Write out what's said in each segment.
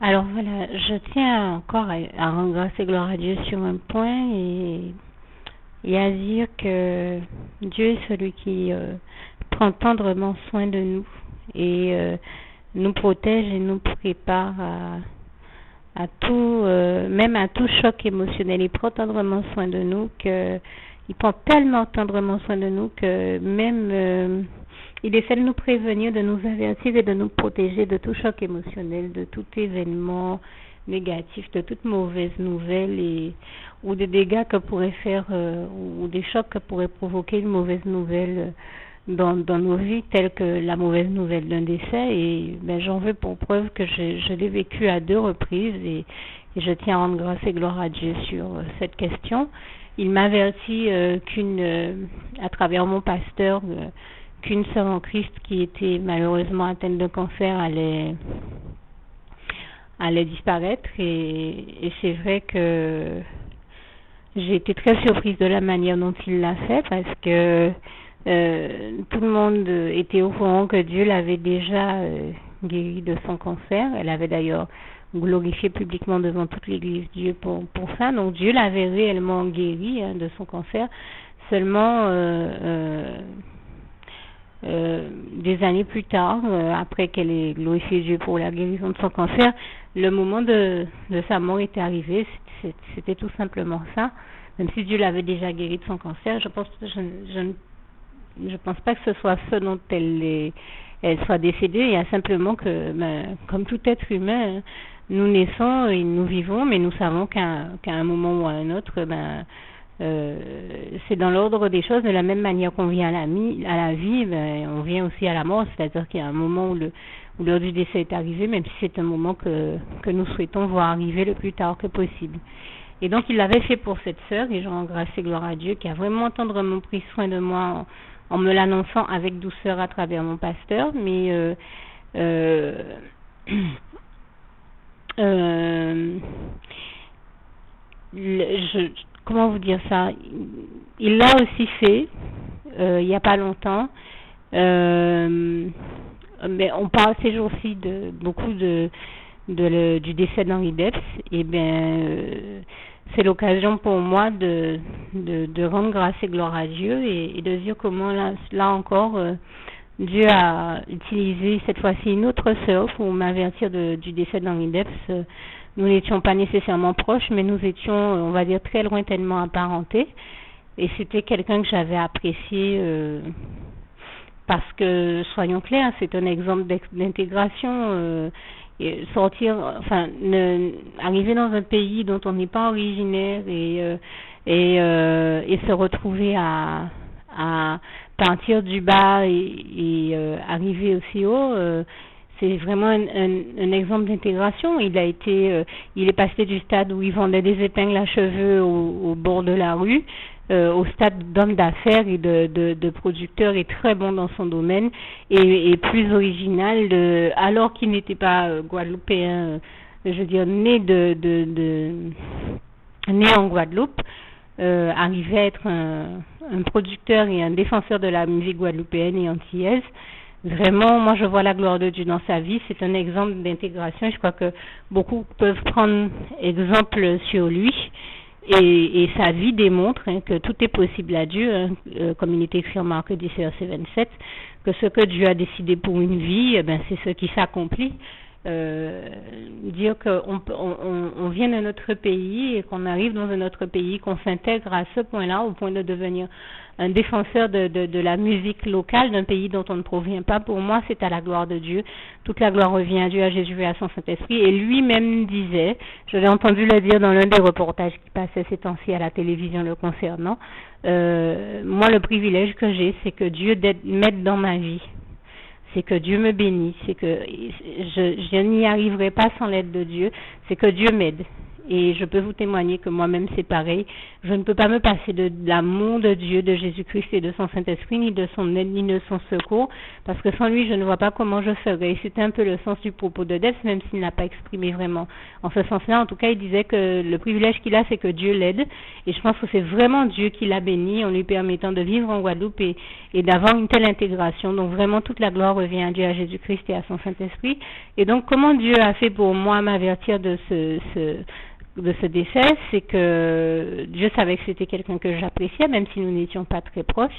Alors voilà, je tiens encore à rendre grâce et gloire à Dieu sur un point et à dire que Dieu est celui qui prend tendrement soin de nous et nous protège et nous prépare à tout, même à tout choc émotionnel. Il prend tendrement soin de nous que il prend tellement tendrement soin de nous que même il essaie de nous prévenir, de nous avertir et de nous protéger de tout choc émotionnel, de tout événement négatif, de toute mauvaise nouvelle ou des dégâts que pourrait faire ou des chocs que pourrait provoquer une mauvaise nouvelle dans nos vies, telle que la mauvaise nouvelle d'un décès. Et ben, j'en veux pour preuve que je l'ai vécu à 2 reprises et je tiens à rendre grâce et gloire à Dieu sur cette question. Il m'avertit à travers mon pasteur, qu'une sœur en Christ qui était malheureusement atteinte de cancer allait disparaître et c'est vrai que j'ai été très surprise de la manière dont il l'a fait parce que tout le monde était au courant que Dieu l'avait déjà guéri de son cancer. Elle avait d'ailleurs glorifié publiquement devant toute l'église Dieu pour ça. Donc Dieu l'avait réellement guéri de son cancer. Seulement des années plus tard, après qu'elle ait glorifié Dieu pour la guérison de son cancer, le moment de sa mort était arrivé. C'était tout simplement ça. Même si Dieu l'avait déjà guéri de son cancer, je ne pense pas que ce soit ce dont elle soit décédée. Il y a simplement que, comme tout être humain, nous naissons et nous vivons, mais nous savons qu'à un moment ou à un autre, c'est dans l'ordre des choses. De la même manière qu'on vient à la vie, on vient aussi à la mort. C'est-à-dire qu'il y a un moment où l'heure du décès est arrivée, même si c'est un moment que nous souhaitons voir arriver le plus tard que possible. Et donc il l'avait fait pour cette sœur, et je rends grâce et gloire à Dieu qui a vraiment tendrement pris soin de moi en me l'annonçant avec douceur à travers mon pasteur. Mais comment vous dire ça, il l'a aussi fait il n'y a pas longtemps. Mais on parle ces jours-ci de beaucoup du décès d'Henri Debs. Et c'est l'occasion pour moi de rendre grâce et gloire à Dieu et de dire comment là encore Dieu a utilisé cette fois-ci une autre sœur pour m'avertir du décès d'Henri Debs. Nous n'étions pas nécessairement proches, mais nous étions, on va dire, très lointainement apparentés. Et c'était quelqu'un que j'avais apprécié parce que, soyons clairs, c'est un exemple d'intégration. Arriver dans un pays dont on n'est pas originaire et se retrouver à partir du bas et arriver aussi haut, c'est vraiment un exemple d'intégration. Il est passé du stade où il vendait des épingles à cheveux au bord de la rue, au stade d'homme d'affaires et de producteur, et très bon dans son domaine et plus original, alors qu'il n'était pas guadeloupéen, je veux dire né en Guadeloupe, arrivait à être un producteur et un défenseur de la musique guadeloupéenne et antillaise. Vraiment, moi je vois la gloire de Dieu dans sa vie. C'est un exemple d'intégration. Je crois que beaucoup peuvent prendre exemple sur lui. Et sa vie démontre que tout est possible à Dieu, comme il est écrit en Marc 10, verset 27, que ce que Dieu a décidé pour une vie, c'est ce qui s'accomplit. Dire qu'on vient de notre pays et qu'on arrive dans un autre pays, qu'on s'intègre à ce point-là, au point de devenir un défenseur de la musique locale d'un pays dont on ne provient pas, pour moi c'est à la gloire de Dieu. Toute la gloire revient à Dieu, à Jésus et à son Saint-Esprit. Et lui-même disait, je l'ai entendu le dire dans l'un des reportages qui passait ces temps-ci à la télévision le concernant, moi le privilège que j'ai, c'est que Dieu m'aide dans ma vie. C'est que Dieu me bénisse, c'est que je n'y arriverai pas sans l'aide de Dieu, c'est que Dieu m'aide. Et je peux vous témoigner que moi-même c'est pareil. Je ne peux pas me passer de l'amour de Dieu, de Jésus-Christ et de son Saint-Esprit, ni de son aide, ni de son secours, parce que sans lui, je ne vois pas comment je ferais. Et c'était un peu le sens du propos de Debs, même s'il n'a pas exprimé vraiment en ce sens-là. En tout cas, il disait que le privilège qu'il a, c'est que Dieu l'aide. Et je pense que c'est vraiment Dieu qui l'a béni en lui permettant de vivre en Guadeloupe et d'avoir une telle intégration. Donc vraiment, toute la gloire revient à Dieu, à Jésus-Christ et à son Saint-Esprit. Et donc, comment Dieu a fait pour moi m'avertir de ce décès, c'est que Dieu savait que c'était quelqu'un que j'appréciais, même si nous n'étions pas très proches.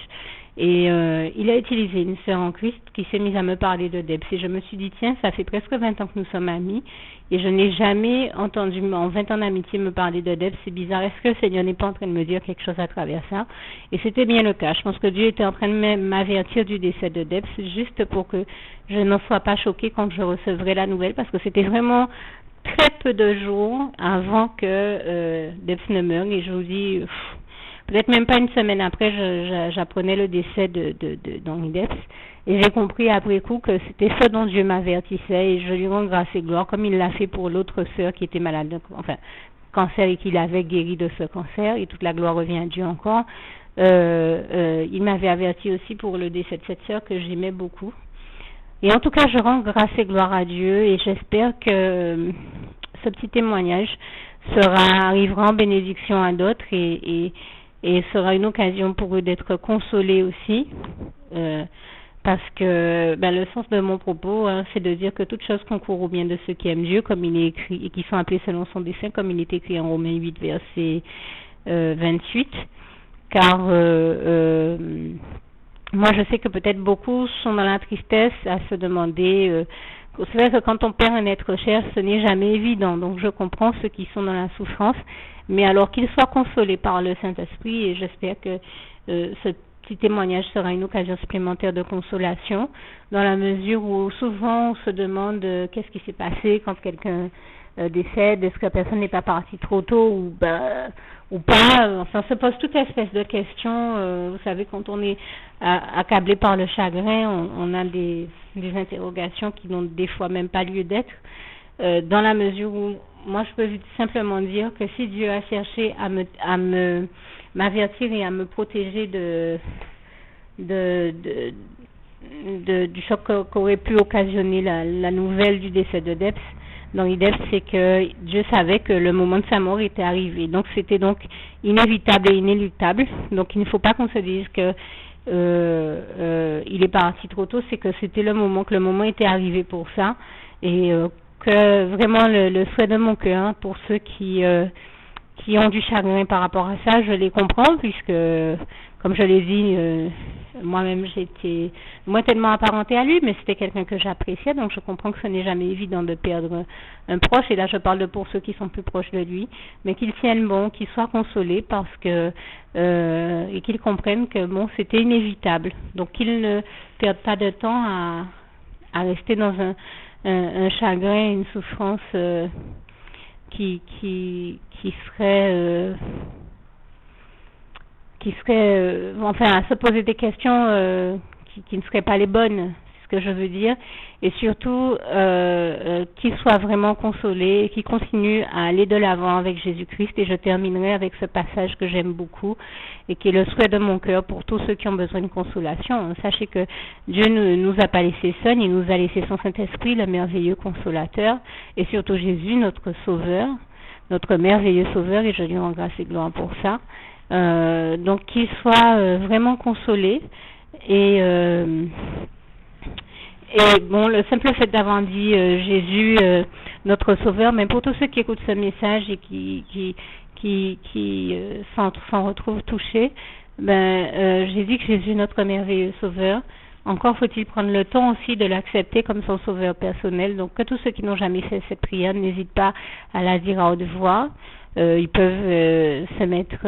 Et il a utilisé une sœur en Christ qui s'est mise à me parler de Debs. Et je me suis dit, tiens, ça fait presque 20 ans que nous sommes amis. Et je n'ai jamais entendu, en 20 ans d'amitié, me parler de Debs. C'est bizarre. Est-ce que le Seigneur n'est pas en train de me dire quelque chose à travers ça? Et c'était bien le cas. Je pense que Dieu était en train de m'avertir du décès de Debs, juste pour que je n'en sois pas choquée quand je recevrai la nouvelle, parce que c'était vraiment très peu de jours avant que Debs ne meure. Et je vous dis, peut-être même pas une semaine après, j'apprenais le décès d'Henri Debs. Et j'ai compris après coup que c'était ce dont Dieu m'avertissait, et je lui rends grâce et gloire, comme il l'a fait pour l'autre sœur qui était malade, enfin, cancer, et qu'il avait guéri de ce cancer, et toute la gloire revient à Dieu encore. Il m'avait averti aussi pour le décès de cette sœur que j'aimais beaucoup. Et en tout cas, je rends grâce et gloire à Dieu, et j'espère que ce petit témoignage arrivera en bénédiction à d'autres, et sera une occasion pour eux d'être consolés aussi, parce que le sens de mon propos, c'est de dire que toute chose concourt au bien de ceux qui aiment Dieu, comme il est écrit, et qui sont appelés selon son dessein, comme il est écrit en Romains 8, verset 28, car moi je sais que peut-être beaucoup sont dans la tristesse à se demander, c'est vrai que quand on perd un être cher, ce n'est jamais évident, donc je comprends ceux qui sont dans la souffrance, mais alors qu'ils soient consolés par le Saint-Esprit, et j'espère que ce petit témoignage sera une occasion supplémentaire de consolation, dans la mesure où souvent on se demande qu'est-ce qui s'est passé quand quelqu'un décède, est-ce que la personne n'est pas partie trop tôt ou pas, enfin on se pose toute espèce de questions, vous savez, quand on est accablé par le chagrin, on a des interrogations qui n'ont des fois même pas lieu d'être, dans la mesure où moi je peux simplement dire que si Dieu a cherché à m'avertir et à me protéger du choc qu'aurait pu occasionner la nouvelle du décès de Debs, d'Henri Debs, c'est que Dieu savait que le moment de sa mort était arrivé. Donc c'était donc inévitable et inéluctable. Donc il ne faut pas qu'on se dise que il est parti trop tôt, c'est que c'était le moment était arrivé pour ça. Et que vraiment le souhait de mon cœur pour ceux qui ont du chagrin par rapport à ça, je les comprends, puisque comme je l'ai dit, moi-même j'étais moins tellement apparentée à lui, mais c'était quelqu'un que j'appréciais, donc je comprends que ce n'est jamais évident de perdre un proche, et là je parle pour ceux qui sont plus proches de lui, mais qu'ils tiennent bon, qu'ils soient consolés, parce que et qu'ils comprennent que bon, c'était inévitable, donc qu'ils ne perdent pas de temps à rester dans un chagrin, une souffrance qui serait enfin à se poser des questions qui ne seraient pas les bonnes, c'est ce que je veux dire, et surtout qu'ils soient vraiment consolés et qu'ils continuent à aller de l'avant avec Jésus-Christ. Et je terminerai avec ce passage que j'aime beaucoup et qui est le souhait de mon cœur pour tous ceux qui ont besoin de consolation. Sachez que Dieu ne nous a pas laissés seuls, il nous a laissé son Saint-Esprit, le merveilleux consolateur, et surtout Jésus, notre sauveur, notre merveilleux sauveur, et je lui rends grâce et gloire pour ça. Donc qu'ils soient vraiment consolés, et bon, le simple fait d'avoir dit Jésus notre sauveur, mais pour tous ceux qui écoutent ce message et qui s'en retrouvent touchés, j'ai dit que Jésus est notre merveilleux sauveur. Encore faut-il prendre le temps aussi de l'accepter comme son sauveur personnel. Donc que tous ceux qui n'ont jamais fait cette prière n'hésitent pas à la dire à haute voix. Ils peuvent se mettre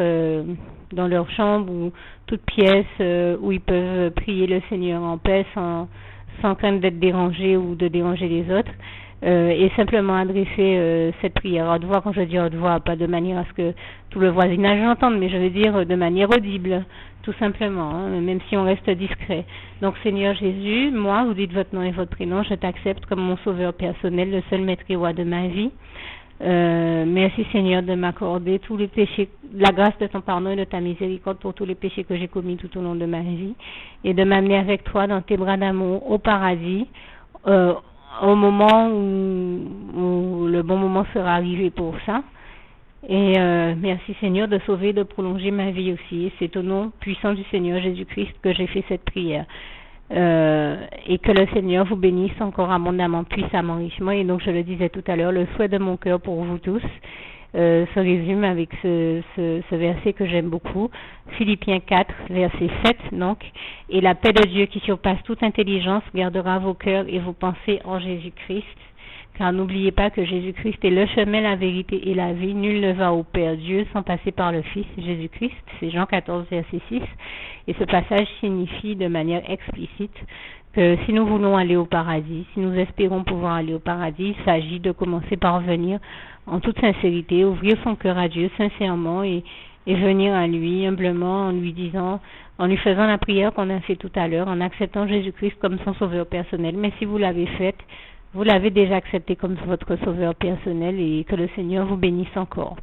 dans leur chambre ou toute pièce où ils peuvent prier le Seigneur en paix sans crainte d'être dérangés ou de déranger les autres, et simplement adresser cette prière à haute voix. Quand je dis à haute voix, pas de manière à ce que tout le voisinage l'entende, mais je veux dire de manière audible, tout simplement, même si on reste discret. Donc Seigneur Jésus, moi, vous dites votre nom et votre prénom, je t'accepte comme mon sauveur personnel, le seul maître et roi de ma vie. Merci Seigneur de m'accorder tous les péchés, la grâce de ton pardon et de ta miséricorde pour tous les péchés que j'ai commis tout au long de ma vie et de m'amener avec toi dans tes bras d'amour au paradis au moment où le bon moment sera arrivé pour ça. Et merci Seigneur de sauver et de prolonger ma vie aussi. Et c'est au nom puissant du Seigneur Jésus-Christ que j'ai fait cette prière. Et que le Seigneur vous bénisse encore abondamment, puissamment, richement. Et donc, je le disais tout à l'heure, le souhait de mon cœur pour vous tous se résume avec ce verset que j'aime beaucoup, Philippiens 4, verset 7, donc. Et la paix de Dieu qui surpasse toute intelligence gardera vos cœurs et vos pensées en Jésus-Christ. Car n'oubliez pas que Jésus-Christ est le chemin, la vérité et la vie. Nul ne va au Père Dieu sans passer par le Fils Jésus-Christ. C'est Jean 14, verset 6. Et ce passage signifie de manière explicite que si nous voulons aller au paradis, si nous espérons pouvoir aller au paradis, il s'agit de commencer par venir en toute sincérité, ouvrir son cœur à Dieu sincèrement et venir à lui humblement en lui disant, en lui faisant la prière qu'on a fait tout à l'heure, en acceptant Jésus-Christ comme son sauveur personnel. Mais si vous l'avez faite, vous l'avez déjà accepté comme votre sauveur personnel et que le Seigneur vous bénisse encore.